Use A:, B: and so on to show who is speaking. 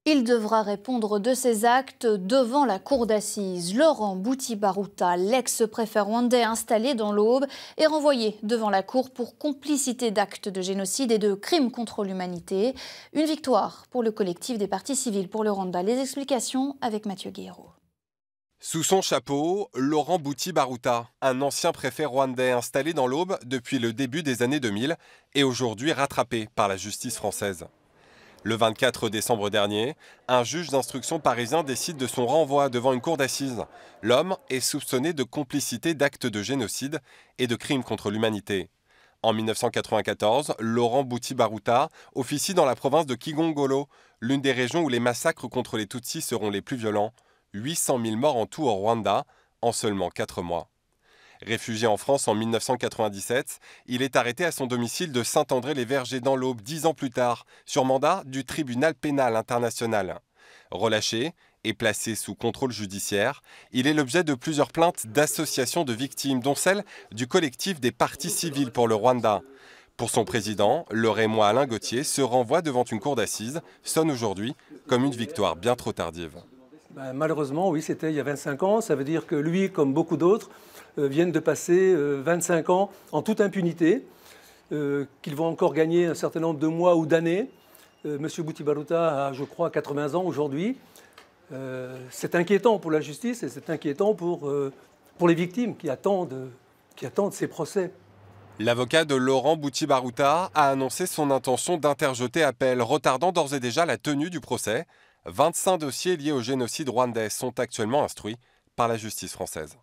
A: Il devra répondre de ses actes devant la cour d'assises. Laurent Bouti-Baruta, l'ex-préfet rwandais installé dans l'Aube, est renvoyé devant la cour pour complicité d'actes de génocide et de crimes contre l'humanité. Une victoire pour le collectif des partis civils pour le Rwanda. Les explications avec Mathieu Guéraud.
B: Sous son chapeau, Laurent Bouti-Baruta, un ancien préfet rwandais installé dans l'Aube depuis le début des années 2000 et aujourd'hui rattrapé par la justice française. Le 24 décembre dernier, un juge d'instruction parisien décide de son renvoi devant une cour d'assises. L'homme est soupçonné de complicité d'actes de génocide et de crimes contre l'humanité. En 1994, Laurent Bouti-Baruta officie dans la province de Kigongolo, l'une des régions où les massacres contre les Tutsis seront les plus violents. 800 000 morts en tout au Rwanda en seulement 4 mois. Réfugié en France en 1997, il est arrêté à son domicile de Saint-André-les-Vergers dans l'Aube 10 ans plus tard, sur mandat du tribunal pénal international. Relâché et placé sous contrôle judiciaire, il est l'objet de plusieurs plaintes d'associations de victimes, dont celle du collectif des partis civils pour le Rwanda. Pour son président, le Rémois Alain Gauthier, ce renvoi devant une cour d'assises sonne aujourd'hui comme une victoire bien trop tardive.
C: Malheureusement, oui, c'était il y a 25 ans. Ça veut dire que lui, comme beaucoup d'autres, viennent de passer 25 ans en toute impunité, qu'ils vont encore gagner un certain nombre de mois ou d'années. Monsieur Bouti-Baruta a, je crois, 80 ans aujourd'hui. C'est inquiétant pour la justice et c'est inquiétant pour les victimes qui attendent ces procès.
B: L'avocat de Laurent Bouti-Baruta a annoncé son intention d'interjeter appel, retardant d'ores et déjà la tenue du procès. 25 dossiers liés au génocide rwandais sont actuellement instruits par la justice française.